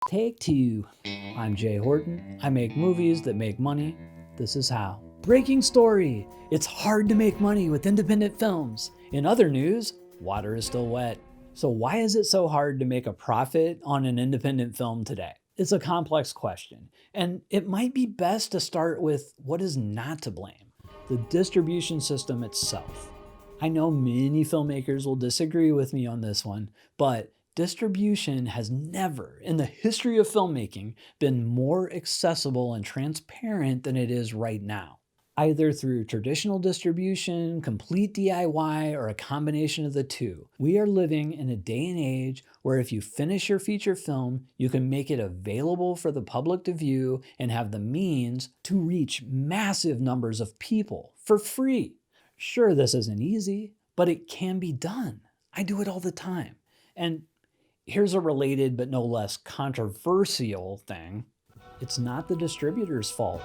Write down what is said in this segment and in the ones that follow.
Take two. I'm Jay Horton. I make movies that make money. This is how. Breaking story. It's hard to make money with independent films. In other news, water is still wet. So why is it so hard to make a profit on an independent film today? It's a complex question, and it might be best to start with what is not to blame: the distribution system itself. I know many filmmakers will disagree with me on this one, but distribution has never, in the history of filmmaking, been more accessible and transparent than it is right now. Either through traditional distribution, complete DIY, or a combination of the two, we are living in a day and age where if you finish your feature film, you can make it available for the public to view and have the means to reach massive numbers of people for free. Sure, this isn't easy, but it can be done. I do it all the time. And here's a related but no less controversial thing. It's not the distributor's fault,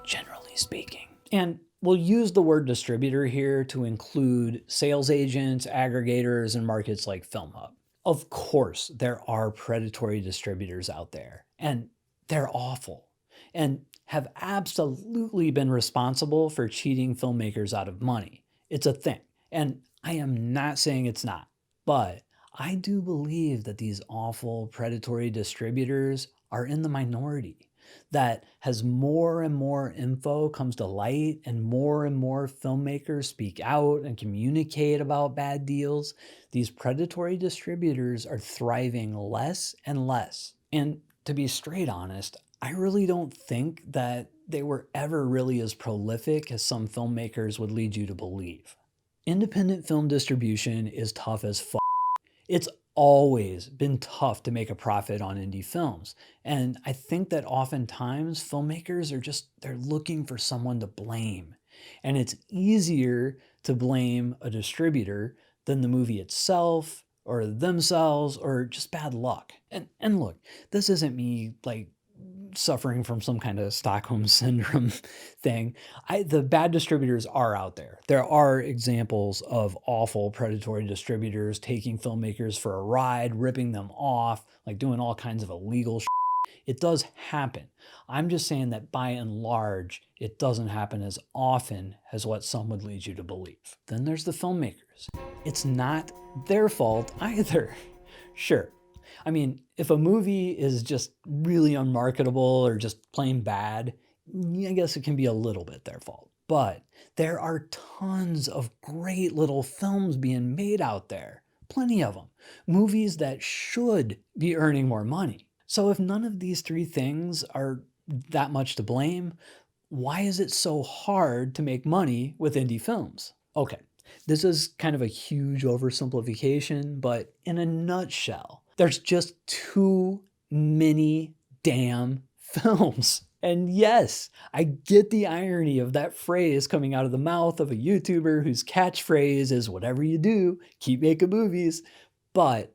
generally speaking. And we'll use the word distributor here to include sales agents, aggregators, and markets like FILMHUB. Of course, there are predatory distributors out there, and they're awful, and have absolutely been responsible for cheating filmmakers out of money. It's a thing, and I am not saying it's not, but I do believe that these awful predatory distributors are in the minority. That as more and more info comes to light and more filmmakers speak out and communicate about bad deals, these predatory distributors are thriving less and less. And to be straight honest, I really don't think that they were ever really as prolific as some filmmakers would lead you to believe. Independent film distribution is tough as fuck. It's always been tough to make a profit on indie films. And I think that oftentimes filmmakers they're looking for someone to blame. And it's easier to blame a distributor than the movie itself or themselves or just bad luck. And look, this isn't me suffering from some kind of Stockholm syndrome thing. The bad distributors are out there. There are examples of awful predatory distributors taking filmmakers for a ride, ripping them off, doing all kinds of illegal shit. It does happen. I'm just saying that by and large, it doesn't happen as often as what some would lead you to believe. Then there's the filmmakers. It's not their fault either. Sure. I mean, if a movie is just really unmarketable or just plain bad, I guess it can be a little bit their fault. But there are tons of great little films being made out there. Plenty of them. Movies that should be earning more money. So if none of these three things are that much to blame, why is it so hard to make money with indie films? Okay, this is kind of a huge oversimplification, but in a nutshell, there's just too many damn films. And yes, I get the irony of that phrase coming out of the mouth of a YouTuber whose catchphrase is whatever you do, keep making movies. But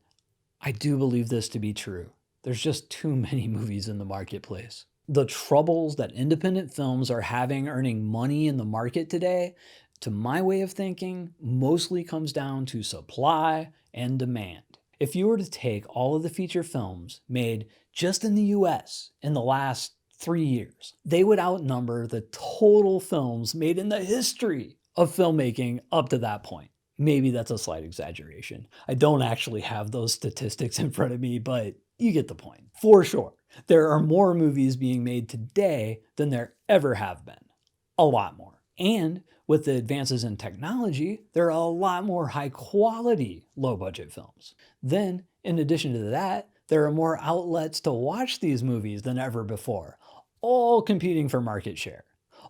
I do believe this to be true. There's just too many movies in the marketplace. The troubles that independent films are having earning money in the market today, to my way of thinking, mostly comes down to supply and demand. If you were to take all of the feature films made just in the US in the last 3 years, they would outnumber the total films made in the history of filmmaking up to that point. Maybe that's a slight exaggeration. I don't actually have those statistics in front of me, but you get the point. For sure, there are more movies being made today than there ever have been. A lot more. And with the advances in technology, there are a lot more high-quality, low-budget films. Then, in addition to that, there are more outlets to watch these movies than ever before, all competing for market share,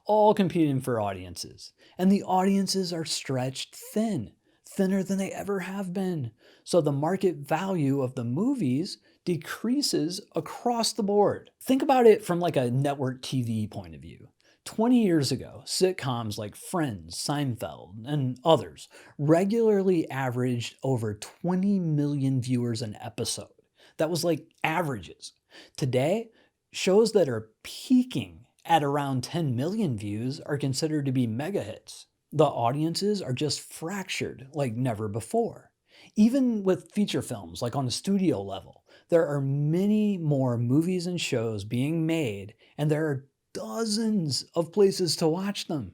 all competing for audiences. And the audiences are stretched thin, thinner than they ever have been. So the market value of the movies decreases across the board. Think about it from a network TV point of view. 20 years ago, sitcoms like Friends, Seinfeld, and others regularly averaged over 20 million viewers an episode. That was averages. Today, shows that are peaking at around 10 million views are considered to be mega hits. The audiences are just fractured like never before. Even with feature films, on a studio level, There are many more movies and shows being made, and there are dozens of places to watch them.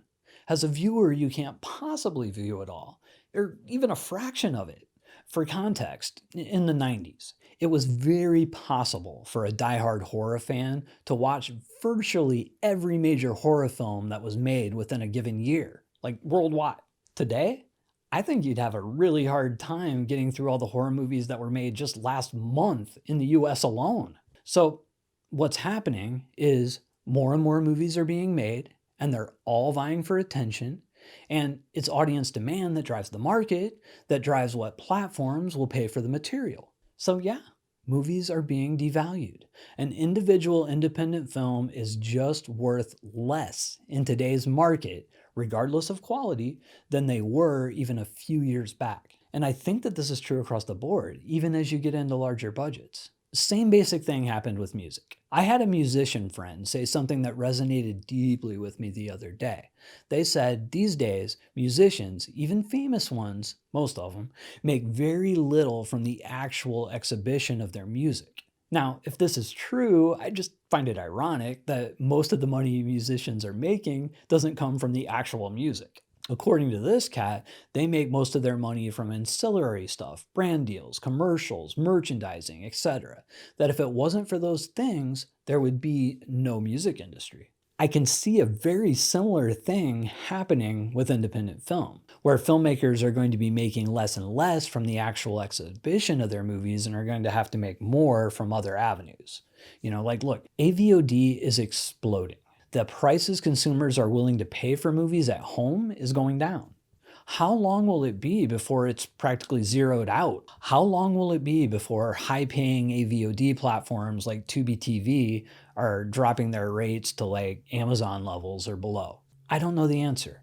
As a viewer, you can't possibly view it all, or even a fraction of it. For context, in the 90s, it was very possible for a diehard horror fan to watch virtually every major horror film that was made within a given year, like worldwide. Today, I think you'd have a really hard time getting through all the horror movies that were made just last month in the US alone. So what's happening is more and more movies are being made, and they're all vying for attention. And it's audience demand that drives the market, that drives what platforms will pay for the material. So yeah, movies are being devalued. An individual independent film is just worth less in today's market, regardless of quality, than they were even a few years back. And I think that this is true across the board, even as you get into larger budgets. Same basic thing happened with music. I had a musician friend say something that resonated deeply with me the other day. They said these days, musicians, even famous ones, most of them, make very little from the actual exhibition of their music. Now, if this is true, I just find it ironic that most of the money musicians are making doesn't come from the actual music. According to this cat, they make most of their money from ancillary stuff, brand deals, commercials, merchandising, etc. That if it wasn't for those things, there would be no music industry. I can see a very similar thing happening with independent film, where filmmakers are going to be making less and less from the actual exhibition of their movies and are going to have to make more from other avenues. Look, AVOD is exploding. The prices consumers are willing to pay for movies at home is going down. How long will it be before it's practically zeroed out? How long will it be before high-paying AVOD platforms like Tubi TV are dropping their rates to like Amazon levels or below? I don't know the answer.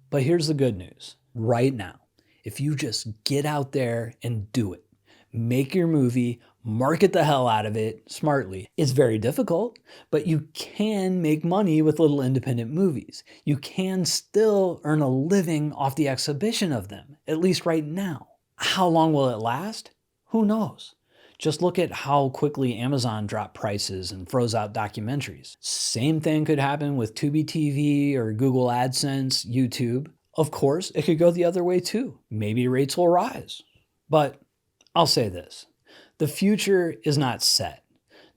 But here's the good news. Right now, if you just get out there and do it, make your movie, market the hell out of it smartly. It's very difficult, but you can make money with little independent movies. You can still earn a living off the exhibition of them, at least right now. How long will it last? Who knows? Just look at how quickly Amazon dropped prices and froze out documentaries. Same thing could happen with Tubi TV or Google AdSense, YouTube. Of course, it could go the other way too. Maybe rates will rise. But I'll say this. The future is not set.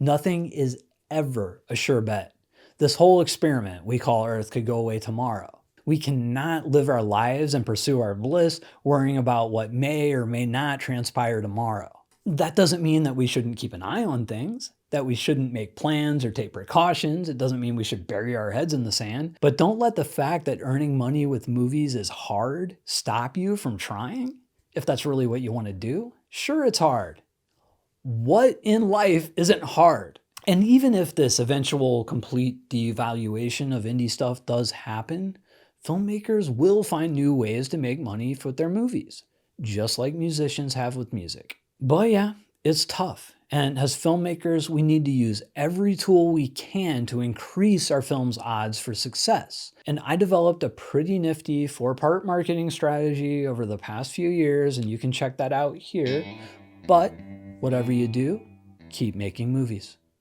Nothing is ever a sure bet. This whole experiment we call Earth could go away tomorrow. We cannot live our lives and pursue our bliss worrying about what may or may not transpire tomorrow. That doesn't mean that we shouldn't keep an eye on things, that we shouldn't make plans or take precautions. It doesn't mean we should bury our heads in the sand. But don't let the fact that earning money with movies is hard stop you from trying. If that's really what you want to do, sure, it's hard. What in life isn't hard? And even if this eventual complete devaluation of indie stuff does happen, filmmakers will find new ways to make money with their movies, just like musicians have with music. But yeah, it's tough. And as filmmakers, we need to use every tool we can to increase our film's odds for success. And I developed a pretty nifty 4-part marketing strategy over the past few years, and you can check that out here. But whatever you do, keep making movies.